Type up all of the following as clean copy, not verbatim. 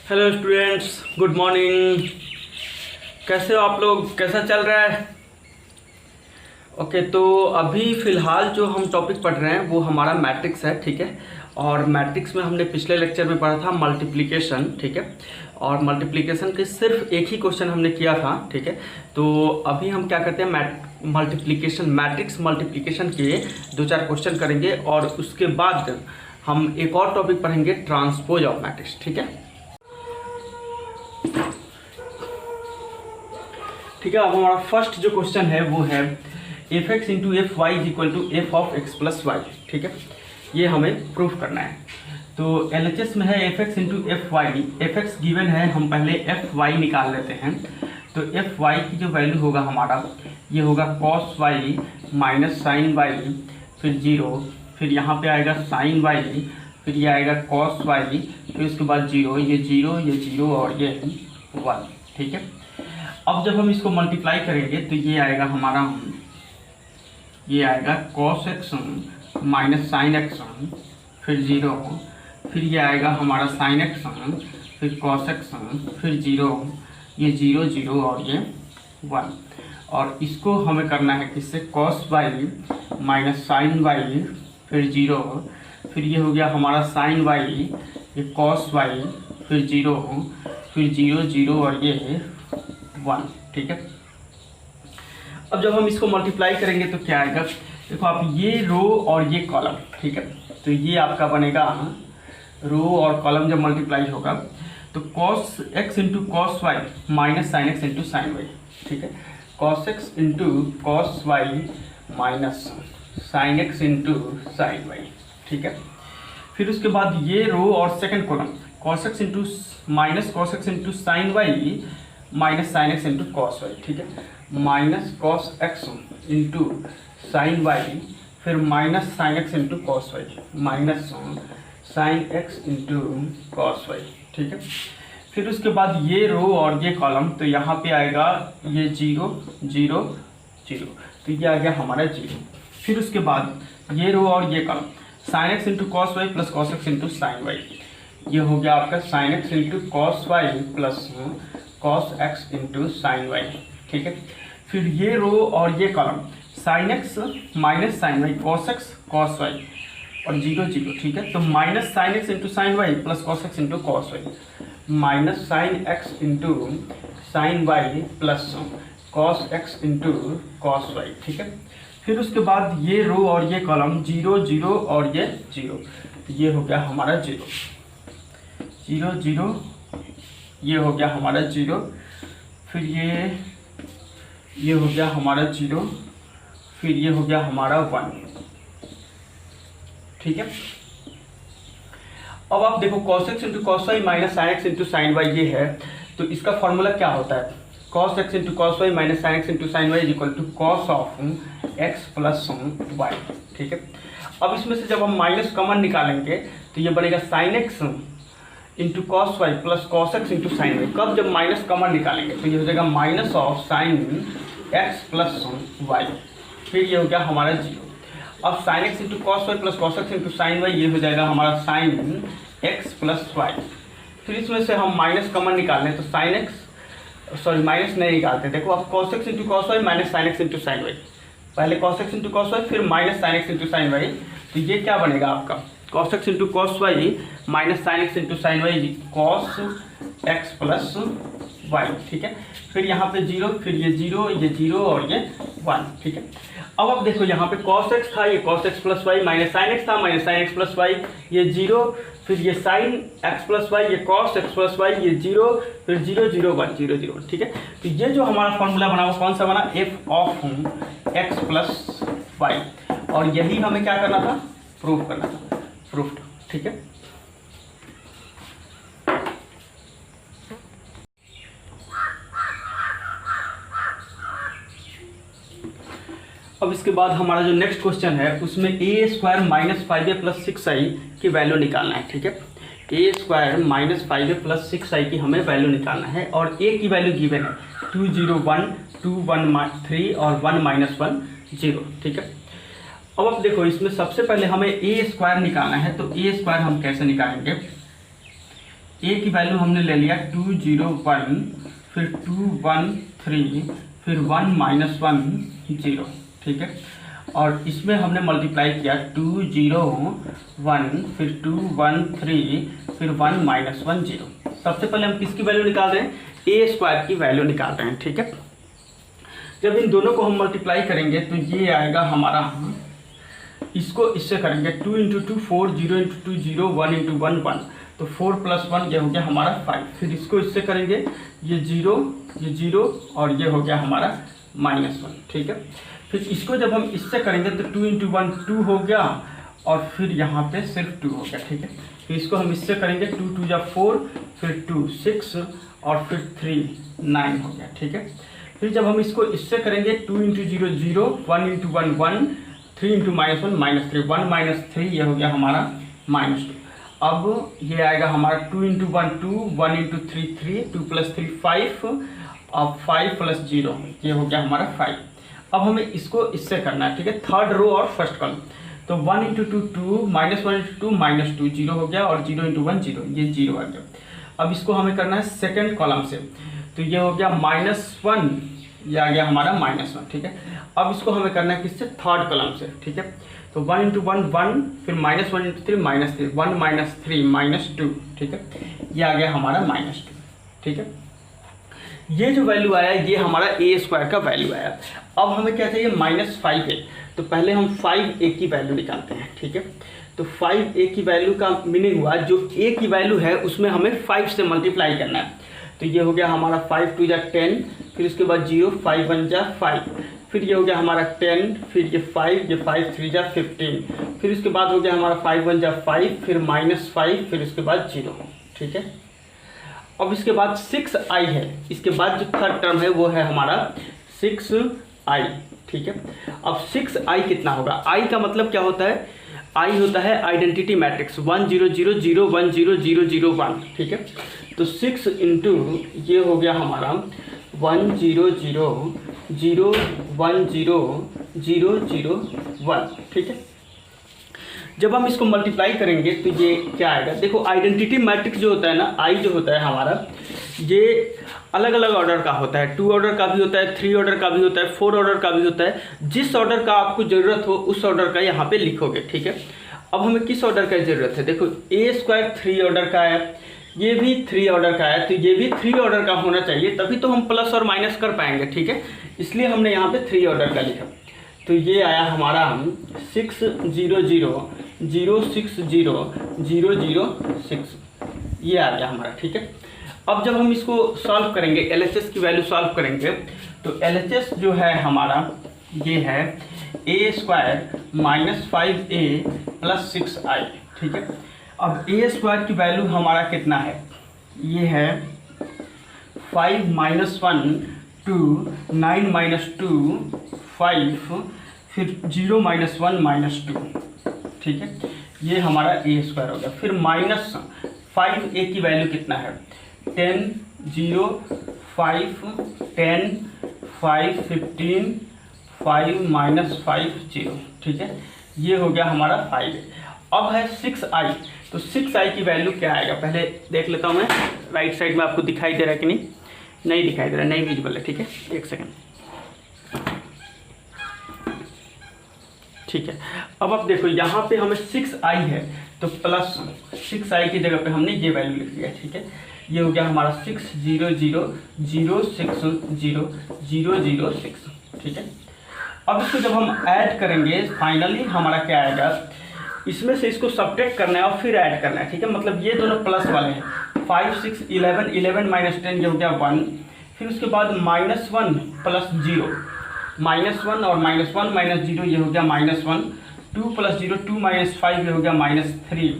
Hello students, good morning. कैसे हो आप लोग? कैसा चल रहा है? ओके, तो अभी फ़िलहाल जो हम टॉपिक पढ़ रहे हैं वो हमारा मैट्रिक्स है, ठीक है। और मैट्रिक्स में हमने पिछले लेक्चर में पढ़ा था मल्टीप्लिकेशन, ठीक है। और मल्टीप्लिकेशन के सिर्फ एक ही क्वेश्चन हमने किया था, ठीक है। तो अभी हम क्या करते हैं, मल्टीप्लिकेशन मैट्रिक्स मल्टीप्लिकेशन के 2-4 क्वेश्चन करेंगे और उसके बाद हम एक और टॉपिक पढ़ेंगे, ट्रांसपोज ऑफ मैट्रिक्स, ठीक है। ठीक है, अब हमारा फर्स्ट जो क्वेश्चन है वो है f x into f y is equal to f of x plus y, ठीक है। ये हमें प्रूफ करना है। तो LHS में है f x into f y. F x given है, हम पहले एफ वाई निकाल लेते हैं। तो एफ वाई की जो वैल्यू होगा हमारा, ये होगा cos y minus sine y, फिर जीरो, फिर यहाँ पे आएगा साइन वाई, फिर ये आएगा कॉस वाई, फिर उसके बाद जीरो, ये जीरो, ये जीरो और ये 1, ठीक है। अब जब हम इसको मल्टीप्लाई करेंगे तो ये आएगा हमारा, ये आएगा cos x minus sine x, फिर जीरो, फिर ये आएगा हमारा साइन एक्स, फिर कॉस एक्स, फिर जीरो, ये जीरो जीरो और ये 1। और इसको हमें करना है किससे, cos y minus sine y, फिर जीरो, फिर ये हो गया हमारा साइन वाई, ये कॉस वाई, फिर जीरो, फिर जीरो जीरो और ये 1, ठीक है। अब जब हम इसको मल्टीप्लाई करेंगे तो क्या आएगा, देखो आप, ये रो और ये कॉलम, ठीक है। तो ये आपका बनेगा रो और कॉलम जब मल्टीप्लाई होगा तो cos x into cos y minus sine x into sine y, ठीक है। Cos x into cos y minus sine x into sine y, ठीक है। फिर उसके बाद ये रो और second column cos x into minus cos x into sine y minus sine x into cos y, ठीक है। Minus cos x into sine y, फिर minus sine x into cos y, minus sine x into cos y, ठीक है। फिर उसके बाद ये row और ये कॉलम, तो यहाँ पे आएगा ये जीरो जीरो जीरो, तो ये आ गया हमारा जीरो। फिर उसके बाद ये रो और ये column sine x into cos y plus cos x into sine y, ये हो गया आपका sine x into cos y plus cos x into sine y, ठीक है। फिर ये रो और ये column sine x minus sine y cos x cos y और जीरो जीरो, ठीक है। तो minus sine x into sine y plus cos x into cos y, minus sine x into sine y plus cos x into cos y, ठीक है। फिर उसके बाद ये रो और ये कॉलम जीरो जीरो और ये जीरो, तो ये हो गया हमारा जीरो जीरो जीरो, ये हो गया हमारा जीरो, फिर ये हो गया हमारा जीरो, फिर ये हो गया हमारा 1, ठीक है। अब आप देखो cos x into cos y minus sine x into sine y ये है, तो इसका फॉर्मूला क्या होता है, cos x into cos y minus sine x into sine y is equal to cos of x plus y, ठीक है। अब इसमें से जब हम माइनस कॉमन निकालेंगे तो ये बनेगा sine x into cos y plus cos x into sine y. कब, जब माइनस कॉमन निकालेंगे तो ये हो जाएगा minus of sine x plus y, फिर ये हो गया हमारा जीरो। अब sine x into cos y plus cos x into sine y, ये हो जाएगा हमारा साइन एक्स प्लस वाई। फिर इसमें से हम माइनस कॉमन निकाल लें तो साइन एक्स, सॉरी माइनस नहीं निकालते, देखो अब cos x into cos y minus sine x into sine y, पहले cos x into cos y फिर minus sine x into sine y, तो ये क्या बनेगा आपका cos x into cos y minus sine x into sine y cos x plus y, ठीक है। फिर यहाँ पे जीरो, फिर ये जीरो और ये 1, ठीक है। अब आप देखो यहाँ पे cos x था, ये cos x plus y, minus sine x था, minus sine x plus y, ये जीरो, फिर ये साइन एक्स प्लस वाई, ये cos x प्लस वाई, ये जीरो, फिर जीरो जीरो 1 जीरो जीरो, ठीक है। तो ये जो हमारा फॉर्मूला बना वो कौन सा बना, f of x plus y, और यही हमें क्या करना था, प्रूफ करना था, प्रूफ्ड, ठीक है। अब इसके बाद हमारा जो नेक्स्ट क्वेश्चन है उसमें ए square minus 5a plus 6i की वैल्यू निकालना है, ठीक है। ए square minus 5a plus 6i की हमें वैल्यू निकालना है और a की वैल्यू गिवन है 2 0 1 2 1 3 और 1 -1 0, ठीक है। अब आप देखो इसमें सबसे पहले हमें ए स्क्वायर निकालना है, तो ए स्क्वायर हम कैसे निकालेंगे, ए की वैल्यू हमने ले लिया 2 0 1, फिर 2 1 3, फिर 1 -1 0, ठीक है। और इसमें हमने मल्टीप्लाई किया 2 0 1, फिर 2 1 3, फिर 1 -1 0। सबसे पहले हम किसकी वैल्यू निकाल रहे हैं, ए स्क्वायर की वैल्यू निकाल रहे हैं, ठीक है। जब इन दोनों को हम मल्टीप्लाई करेंगे तो ये आएगा हमारा, इसको इससे करेंगे 2 × 2 4, 0 × 2 0, 1 × 1 1, तो 4 + 1 ये हो गया हमारा 5। फिर इसको इससे करेंगे, ये 0 और ये हो गया हमारा -1, ठीक है। फिर इसको जब हम इससे करेंगे तो 2 × 1 2 हो गया, और फिर यहाँ पे सिर्फ 2 हो गया, ठीक है। फिर इसको हम इससे करेंगे 2 2 जा 4, फिर 2 6, और फिर 3 9 हो गया, ठीक है। फिर जब हम इसको इससे करेंगे 2 × 0 0, 1 × 1 1, 3 × -1 -3, 1 - 3 ये हो गया हमारा -2। अब ये आएगा हमारा 2 × 1 2, 1 × 3 3, 2 + 3 5, अब 5 + 0 ये हो गया हमारा 5। अब हमें इसको इससे करना है, ठीक है, थर्ड रो और फर्स्ट कॉलम। तो 1 × 2 2, -1 × 2 -2, 0 हो गया, और 0 × 1 0, ये 0 आ गया। अब इसको हमें करना है सेकंड कॉलम से, तो ये हो गया -1, ये आ गया हमारा -1, ठीक है। अब इसको हमें करना है किससे, थर्ड कॉलम से, ठीक है। तो 1 × 1 1, फिर -1 × 3 -3, 1 - 3 -2, ठीक है, ये आ गया हमारा -2, ठीक है। ये जो वैल्यू आया ये हमारा ए स्क्वायर का वैल्यू आया। अब हमें क्या चाहिए, -5 है, तो पहले हम 5a की वैल्यू निकालते हैं, ठीक है। तो 5a की वैल्यू का मीनिंग हुआ जो a की वैल्यू है उसमें हमें 5 से मल्टीप्लाई करना है। तो ये हो गया हमारा 5 2 जा 10, फिर उसके बाद 0, 5 1 जा 5, फिर ये हो गया हमारा 10, फिर ये 5, ये 5 3 जा 15, फिर उसके बाद हो गया हमारा 5 1 जा 5, फिर -5, फिर उसके बाद 0, ठीक है। अब इसके बाद 6i है, इसके बाद जो थर्ड टर्म है वो है हमारा 6i, ठीक है। अब 6i कितना होगा, i का मतलब क्या होता है, i होता है आइडेंटिटी मैट्रिक्स 1 0 0 0 1 0 0 0 1, ठीक है। तो 6 × ये हो गया हमारा 1 0 0 0 1 0 0 0 1, ठीक है। जब हम इसको मल्टीप्लाई करेंगे तो ये क्या आएगा, देखो आइडेंटिटी मैट्रिक्स जो होता है ना, आई जो होता है हमारा, ये अलग अलग ऑर्डर का होता है, 2 ऑर्डर का भी होता है, 3 ऑर्डर का भी होता है, 4 ऑर्डर का भी होता है। जिस ऑर्डर का आपको ज़रूरत हो उस ऑर्डर का यहाँ पे लिखोगे, ठीक है। अब हमें किस ऑर्डर का ज़रूरत है, देखो ए स्क्वायर 3 ऑर्डर का है, ये भी 3 ऑर्डर का है, तो ये भी 3 ऑर्डर का होना चाहिए, तभी तो हम प्लस और माइनस कर पाएंगे, ठीक है। इसलिए हमने यहाँ पे 3 ऑर्डर का लिखा। तो ये आया हमारा 6 0 0 0 6 0 0 0 6, ये आ गया हमारा, ठीक है। अब जब हम इसको सॉल्व करेंगे, LHS की वैल्यू सॉल्व करेंगे, तो LHS जो है हमारा ये है a स्क्वायर -5a + 6i, ठीक है। अब a स्क्वायर की वैल्यू हमारा कितना है, ये है 5 - 1 2 9 - 2 5, फिर 0 - 1 -2, ठीक है। ये हमारा a स्क्वायर हो गया। फिर -5a की वैल्यू कितना है, 10 0 5 10 5 15 5 -5 0, ठीक है। ये हो गया हमारा 5। अब है 6i, तो 6i की वैल्यू क्या आएगा, पहले देख लेता हूँ मैं, राइट साइड में आपको दिखाई दे रहा है कि नहीं दिखाई दे रहा है, नहीं विजिबल है, ठीक है, एक सेकेंड, ठीक है। अब आप देखो यहाँ पे हमें 6i है, तो प्लस 6i की जगह पे हमने ये वैल्यू लिख दिया, ठीक है। ये हो गया हमारा 6 0 0 0 6 0 0 0 6, ठीक है। अब इसको जब हम ऐड करेंगे फाइनली हमारा क्या आएगा, इसमें से इसको सब्ट्रैक्ट करना है और फिर ऐड करना है, ठीक है। मतलब ये दोनों प्लस वाले हैं, 5 6 11 11 - 10 ये हो गया 1, फिर उसके बाद -1 + 0, -1 और -1 - 0 ये हो गया -1, 2 + 0 2 - 5 ये हो गया -3,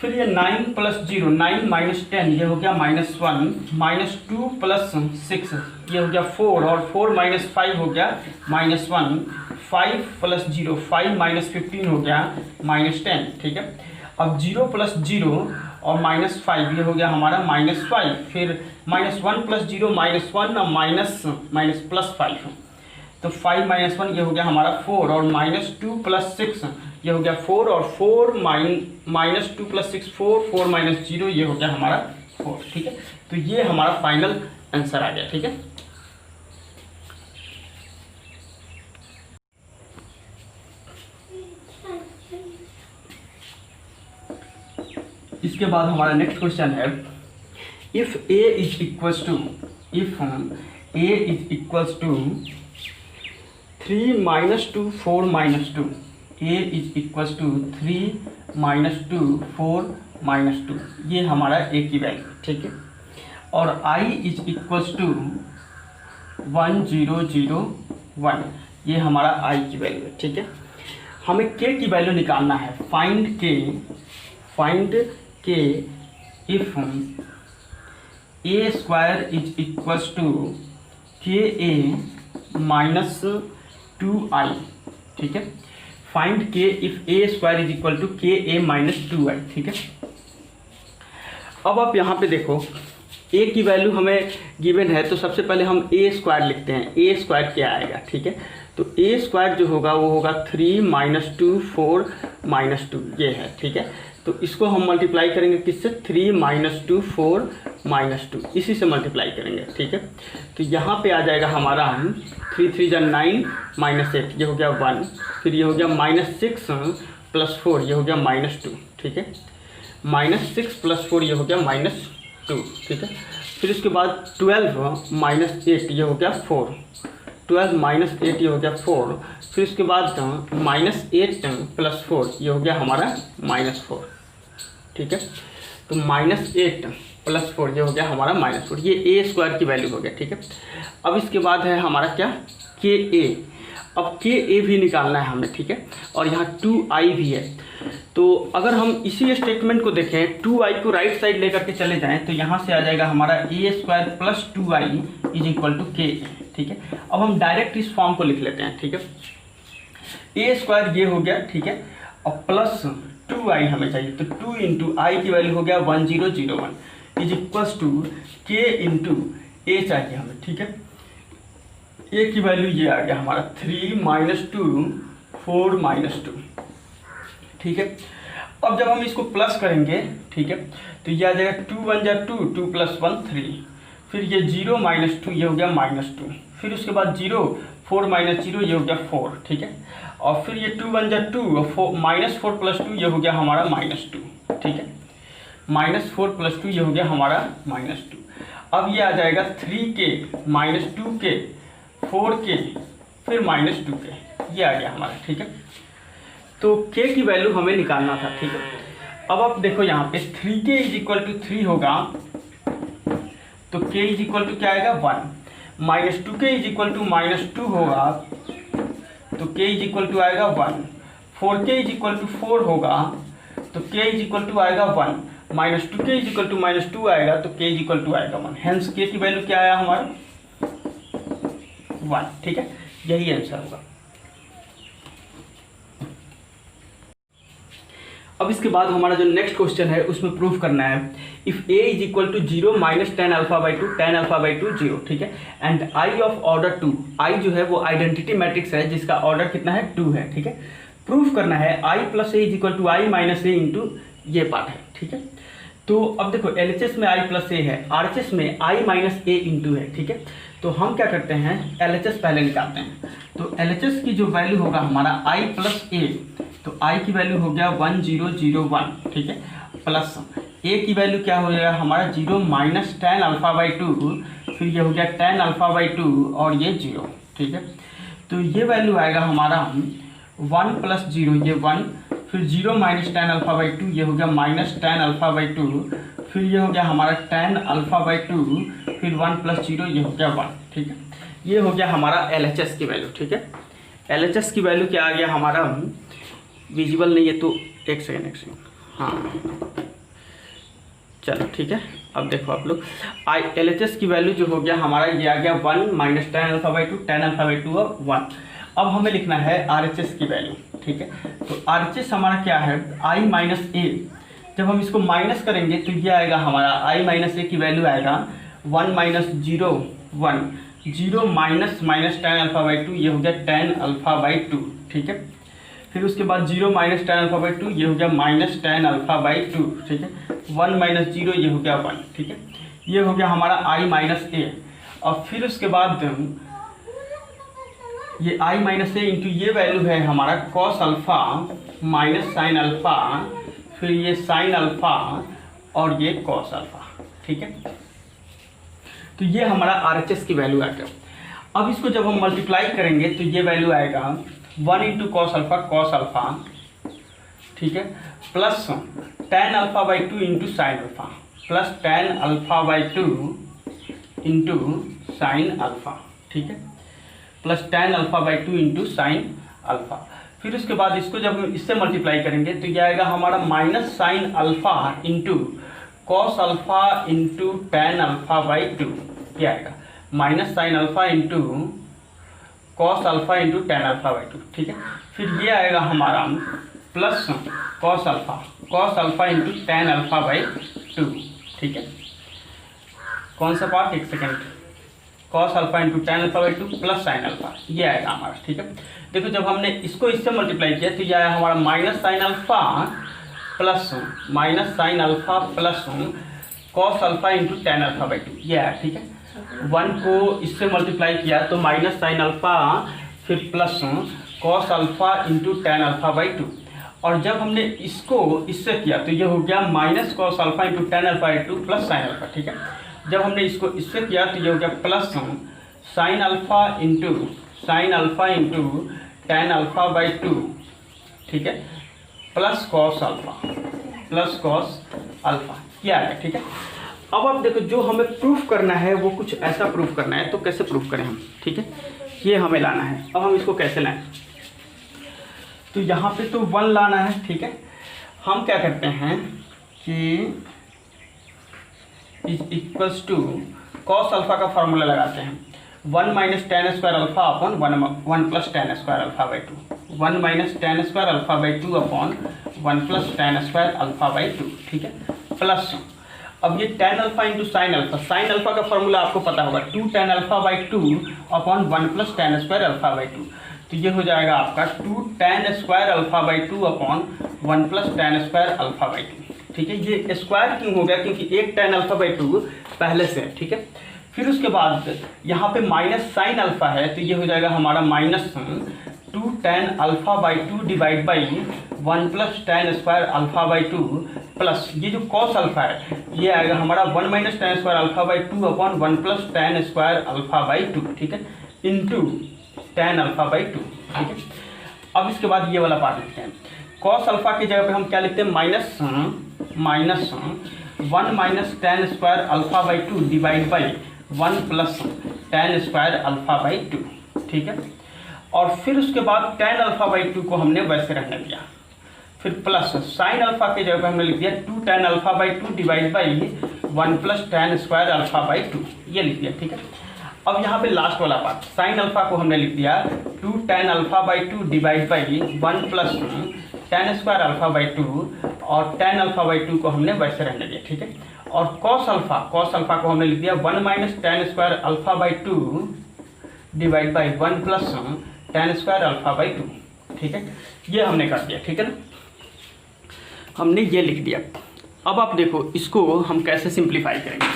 फिर ये 9 + 0 9 - 10 ये हो गया -1, -2 + 6 ये हो गया 4, और 4 - 5 हो गया -1, 5 + 0 5 - 15 हो गया -10, ठीक है। अब 0 + 0 और -5 ये हो गया हमारा -5, फिर -1 + 0 -1 और +5, तो 5 - 1 ये हो गया हमारा 4, और -2 + 6 ये हो गया 4 और 4 माइनस 2 प्लस 6 4 माइनस 0 ये हो गया हमारा 4। ठीक है, तो ये हमारा फाइनल आंसर आ गया। ठीक है, इसके बाद हमारा नेक्स्ट क्वेश्चन है if a is equals to 3 minus 2 4 minus 2, a is equals to 3 minus 2 4 minus 2, ये हमारा a की वैल्यू। ठीक है, और i इज इक्वल्स टू 1 0 0 1, ये हमारा i की वैल्यू है। ठीक है, हमें k की वैल्यू निकालना है। Find k if a square is equals to ka minus 2i। ठीक है, find k if a square is equal to ka minus 2i। ठीक है, अब आप यहाँ पे देखो a की वैल्यू हमें गिवन है, तो सबसे पहले हम a स्क्वायर लिखते हैं। a स्क्वायर क्या आएगा? ठीक है, तो a स्क्वायर जो होगा वो होगा 3 माइनस 2 4 माइनस 2, ये है। ठीक है, तो इसको हम मल्टीप्लाई करेंगे किससे? 3 माइनस 2 4 माइनस 2, इसी से मल्टीप्लाई करेंगे। ठीक है, तो यहाँ पे आ जाएगा हमारा 3 3 जा 9 माइनस 8, ये हो गया 1, फिर ये हो गया माइनस 6 प्लस 4, ये हो गया माइनस 2। ठीक है, माइनस 6 प्लस 4 ये हो गया माइनस 2। ठीक है, फिर उसके बाद 12 माइनस 8 ये हो गया 4, 12 माइनस 8 ये हो गया 4, फिर उसके बाद माइनस 8 प्लस 4 ये हो गया हमारा माइनस 4। ठीक है, तो माइनस 8 प्लस 4 ये हो गया हमारा माइनस 4, ये a स्क्वायर की वैल्यू हो गया। ठीक है, अब इसके बाद है हमारा क्या? ka। अब ka भी निकालना है हमें। ठीक है, और यहाँ 2i भी है, तो अगर हम इसी स्टेटमेंट को देखें 2i को राइट साइड लेकर के चले जाएं तो यहाँ से आ जाएगा हमारा a square plus 2i is equal to ka। ठीक है, अब हम डायरेक्ट इस फॉर्म को लिख लेते हैं। ठीक है, a स्क्वायर ये हो गया। ठीक है, और प्लस 2i हमें चाहिए, तो 2 इंटू आई की वैल्यू हो गया 1001 is equals to k into A चाहिए हमें। ठीक है, a की वैल्यू ये आ गया हमारा 3 माइनस 2 4 माइनस 2। ठीक है, अब जब हम इसको प्लस करेंगे, ठीक है, तो ये आ जाएगा 2 1 जा 2 2 प्लस 1 3, फिर ये 0 माइनस 2 ये हो गया माइनस 2, फिर उसके बाद 0 4 माइनस 0 ये हो गया 4। ठीक है, और फिर ये 2 1 जा 2 और माइनस 4 प्लस 2 ये हो गया हमारा माइनस 2। ठीक है, माइनस 4 प्लस 2 ये हो गया हमारा माइनस 2। अब ये आ जाएगा 3k माइनस 2k 4k फिर माइनस 2k, ये आ गया हमारा। ठीक है, तो k की वैल्यू हमें निकालना था। ठीक है, अब आप देखो यहाँ पे 3k इज इक्वल टू 3 होगा, तो k इज इक्वल टू क्या आएगा 1, minus 2k is equal to minus 2 होगा, तो k इज इक्वल टू आएगा 1, 4k इज इक्वल टू 4 होगा, तो k इज इक्वल टू आएगा 1, minus 2k is equal to minus 2 आएगा, तो k इज इक्वल टू आएगा 1, हेंस k की वैल्यू क्या आया हमारा 1। ठीक है, यही आंसर होगा। अब इसके बाद हमारा जो नेक्स्ट क्वेश्चन है उसमें प्रूफ करना है if a is equal to 0 minus tan alpha by 2 tan alpha by 2 0। ठीक है, and i of order 2, i जो है वो आइडेंटिटी मैट्रिक्स है जिसका ऑर्डर कितना है 2 है। ठीक है, प्रूफ करना है i plus a is equal to I minus A into ये पार्ट है। ठीक है, तो अब देखो LHS में i प्लस ए है, RHS में i माइनस ए इंटू है। ठीक है, तो हम क्या करते हैं LHS पहले निकालते हैं, तो LHS की जो वैल्यू होगा हमारा i प्लस ए, तो i की वैल्यू हो गया 1001। ठीक है, प्लस a की वैल्यू क्या हो गया हमारा 0 माइनस टेन अल्फा बाई 2, फिर ये हो गया टेन अल्फा बाई 2 और ये 0। ठीक है, तो ये वैल्यू आएगा हमारा 1 प्लस 0 ये 1, फिर 0 माइनस टेन अल्फा बाई 2 ये हो गया माइनस टेन अल्फा बाई 2, फिर ये हो गया हमारा टेन अल्फा बाई 2, फिर 1 प्लस 0 ये हो गया 1। ठीक है, ये हो गया हमारा LHS की वैल्यू। ठीक है, LHS की वैल्यू क्या आ गया हमारा, विजिबल नहीं है तो एक सेकेंड हाँ चलो ठीक है। अब देखो आप लोग LHS की वैल्यू जो हो गया हमारा ये आ गया 1 minus tan alpha by 2 tan alpha by 2 और 1। अब हमें लिखना है RHS की वैल्यू। ठीक है, तो RHS हमारा क्या है i माइनस ए, जब हम इसको माइनस करेंगे तो ये आएगा हमारा i माइनस ए की वैल्यू आएगा 1 minus 0 1 0 minus minus tan alpha by 2 ये हो गया टेन अल्फा बाई 2। ठीक है, फिर उसके बाद 0 माइनस टेन अल्फा बाई 2, ये हो गया माइनस टेन अल्फा बाई 2, ठीक है। 1 माइनस 0, ये हो गया 1, ठीक है। ये हो गया हमारा i माइनस ए। और फिर उसके बाद ये i माइनस ए इंटू ये वैल्यू है हमारा cos alpha minus sine alpha, फिर ये साइन अल्फा और ये कॉस अल्फा, ठीक है। तो ये हमारा RHS की वैल्यू आ गया। अब इसको जब हम मल्टीप्लाई करेंगे तो ये वैल्यू आएगा 1 इंटू कॉस अल्फा, ठीक है, plus ten alpha by 2 into sine alpha, plus ten alpha by 2 into sine alpha, ठीक है, plus ten alpha by 2 into sine alpha. फिर उसके बाद इसको जब हम इससे मल्टीप्लाई करेंगे तो ये आएगा हमारा minus sine alpha into cos alpha into ten alpha by 2, ये आएगा minus sine alpha into cos alpha into ten alpha by 2, ठीक है। फिर ये आएगा हमारा plus cos alpha into ten alpha by 2, ठीक है। कौन सा पार्ट, एक second, cos alpha into ten alpha by 2 plus sine alpha, ये आएगा हमारा, ठीक है। देखो जब हमने इसको इससे मल्टीप्लाई किया तो ये आया हमारा minus sine alpha plus minus sine alpha plus cos alpha into ten alpha by 2, ये आया, ठीक है। 1 को इससे मल्टीप्लाई किया तो माइनस साइन अल्फा फिर plus cos alpha into ten alpha by 2, और जब हमने इसको इससे किया तो ये हो गया minus cos alpha into ten alpha by 2 plus sine alpha, ठीक है। जब हमने इसको इससे किया तो ये हो गया plus sine alpha into ten alpha by 2, ठीक है, प्लस कॉस अल्फा, ये आ गया, ठीक है। अब आप देखो जो हमें प्रूफ करना है वो कुछ ऐसा प्रूफ करना है, तो कैसे प्रूफ करें हम, ठीक है, ये हमें लाना है। अब हम इसको कैसे लाएं, तो यहाँ पे तो 1 लाना है, ठीक है। हम क्या करते हैं कि is equals to cos alpha का फॉर्मूला लगाते हैं, 1 minus tan square alpha upon 1 plus tan square alpha by 2, 1 minus tan square alpha by 2 upon 1 plus tan square alpha by 2, ठीक है, प्लस अब ये tan alpha into sine alpha का formula आपको पता होगा 2 tan alpha by 2 upon 1 plus tan square alpha by 2, तो ये हो जाएगा आपका 2 ten square alpha by 2 upon 1 plus tan square alpha by 2, ठीक है। ये स्क्वायर क्यों हो गया, क्योंकि एक टेन अल्फा बाई 2 पहले से है, ठीक है। फिर उसके बाद यहाँ पे माइनस साइन अल्फा है तो ये हो जाएगा हमारा minus 2 tan alpha by 2 divide by 1 plus tan square alpha by 2 plus ये जो कॉस अल्फा है ये आएगा हमारा 1 minus tan square alpha by 2 upon 1 plus tan square alpha by 2, ठीक है, इंटू टेन अल्फा बाई 2, ठीक है। अब इसके बाद ये वाला पार्ट लिखते हैं, कॉस अल्फा की जगह पे हम क्या लिखते हैं, minus 1 minus tan square alpha by 2 divide by 1 plus tan square alpha by 2, ठीक है। और फिर उसके बाद टेन अल्फा बाई 2 को हमने वैसे रहने दिया, फिर प्लस साइन अल्फा की जगह पे हमने लिख दिया 2 tan alpha by 2 divide by 1 plus tan square alpha by 2, ये लिख दिया, ठीक है। अब यहाँ पे लास्ट वाला पार्ट साइन अल्फा को हमने लिख दिया 2 tan alpha by 2 divide by 1 plus tan square alpha by 2, और टेन अल्फा बाई 2 को हमने वैसे रहने दिया, ठीक है। और कॉस अल्फा को हमने लिख दिया 1 minus tan square alpha by 2 divide by 1 plus tan square alpha by 2, ठीक है, ये हमने कर दिया, ठीक है ना, हमने ये लिख दिया। अब आप देखो इसको हम कैसे सिंप्लीफाई करेंगे,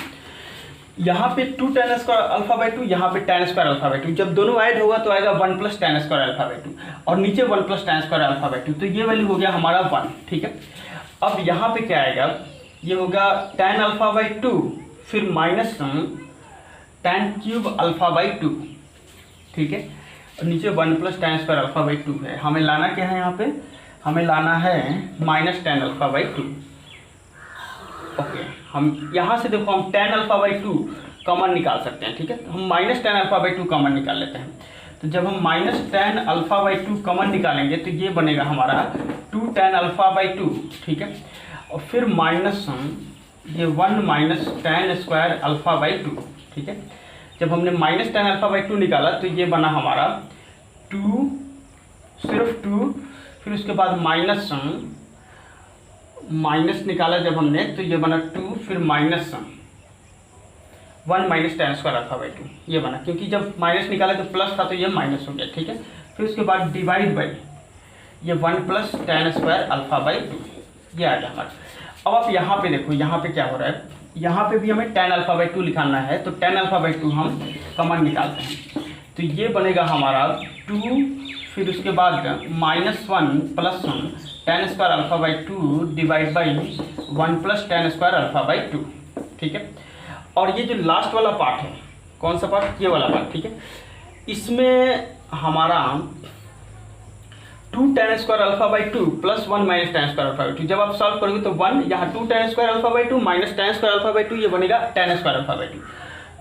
यहाँ पे 2 टेन स्क्वायर अल्फा बाई 2, यहाँ पे टेन स्क्वायर अल्फा बाई 2, जब दोनों ऐड होगा तो आएगा 1 plus tan square alpha by 2, और नीचे 1 plus tan square alpha by 2, तो ये वैल्यू हो गया हमारा 1, ठीक है। अब यहाँ पे क्या आएगा, ये होगा टेन अल्फा बाई 2 फिर minus ten cube alpha by 2, ठीक है, और नीचे 1 plus tan square alpha by 2 है। हमें लाना क्या है, यहाँ पे हमें लाना है minus tan alpha by 2, okay. हम यहाँ से देखो हम टेन अल्फा बाई 2 कॉमन निकाल सकते हैं, ठीक है, हम minus tan alpha by 2 common निकाल लेते हैं। तो जब हम minus tan alpha by 2 common निकालेंगे तो ये बनेगा हमारा 2 टेन अल्फा बाई 2, ठीक है, और फिर माइनस ये 1 minus tan square alpha by 2, ठीक है। जब हमने माइनस टेन अल्फा बाई 2 निकाला तो ये बना हमारा 2, सिर्फ 2, फिर उसके बाद माइनस निकाला जब हमने तो ये बना 2, फिर minus 1 minus tan square alpha by 2, ये बना, क्योंकि जब माइनस निकाला तो प्लस था तो ये माइनस हो गया, ठीक है। फिर उसके बाद डिवाइड बाई ये 1 plus tan square alpha by 2, ये आ गया हमारा। अब आप यहाँ पे देखो, यहाँ पे क्या हो रहा है, यहाँ पे भी हमें tan अल्फा बाई 2 निकालना है, तो tan अल्फा बाई 2 हम कॉमन निकालते हैं, तो ये बनेगा हमारा 2, फिर उसके बाद -1 plus 1 tan square alpha by 2 divide by 1 plus tan square alpha by 2, ठीक है। और ये जो लास्ट वाला पार्ट है, कौन सा पार्ट, ये वाला पार्ट, ठीक है, इसमें हमारा 2 tan square alpha by 2 plus 1 minus tan square alpha by 2, जब आप सॉल्व करोगे तो 1 यहाँ 2 tan square alpha by 2 minus tan square alpha by 2, ये बनेगा tan स्क्वायर अल्फा बाई 2,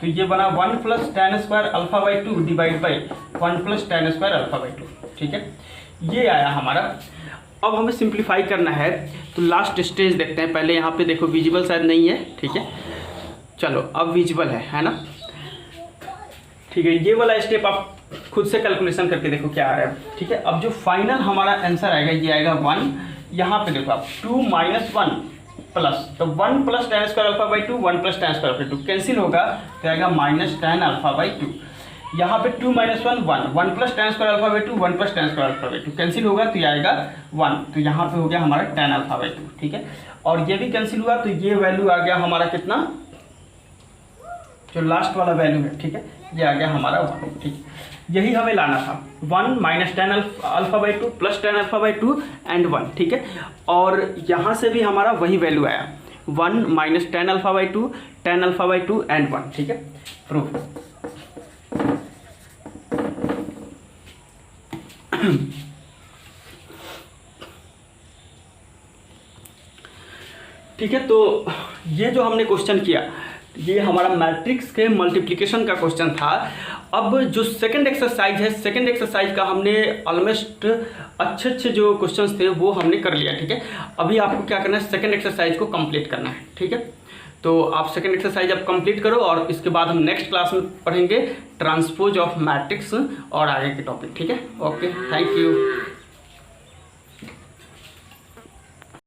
तो ये बना 1 plus tan square alpha by 2 divide by 1 plus tan square alpha by 2, ठीक है, ये आया हमारा। अब हमें सिंप्लीफाई करना है, तो लास्ट स्टेज देखते हैं। पहले यहाँ पे देखो विजिबल शायद नहीं है, ठीक है, चलो अब विजिबल है ना, ठीक है। ये वाला स्टेप आप खुद से कैलकुलेशन करके देखो क्या आ रहा है, ठीक है। अब जो फाइनल हमारा आंसर आएगा ये आएगा 1, यहाँ पे देखो आप 2 माइनस 1 प्लस, तो 1 plus tan square alpha by 2, 1 plus tan square alpha 2 cancel होगा, तो आएगा माइनस tan अल्फा बाई 2, यहाँ पे 2 minus 1 1, 1 plus tan square alpha by 2, 1 plus tan square alpha by 2 cancel होगा, तो ये आएगा 1, तो यहाँ पे हो गया हमारा tan अल्फा बाई 2, ठीक है। और ये भी कैंसिल हुआ, तो ये वैल्यू आ गया हमारा कितना, जो लास्ट वाला वैल्यू है, ठीक है, ये आ गया हमारा 1, ठीक है। यही हमें लाना था, 1 minus tan alpha by 2 plus tan alpha by 2 and 1, ठीक है। और यहाँ से भी हमारा वही वैल्यू आया, 1 minus tan alpha by 2, tan alpha by 2 and 1, ठीक है, प्रूफ। ठीक है, तो ये जो हमने क्वेश्चन किया, ये हमारा मैट्रिक्स के मल्टीप्लिकेशन का क्वेश्चन था। अब जो सेकंड एक्सरसाइज है, सेकंड एक्सरसाइज का हमने ऑलमोस्ट अच्छे जो क्वेश्चंस थे वो हमने कर लिया, ठीक है। अभी आपको क्या करना है, सेकंड एक्सरसाइज को कंप्लीट करना है, ठीक है। तो आप सेकंड एक्सरसाइज अब कंप्लीट करो, और इसके बाद हम नेक्स्ट क्लास में पढ़ेंगे ट्रांसपोज ऑफ मैट्रिक्स और आगे के टॉपिक, ठीक है। Okay, thank you.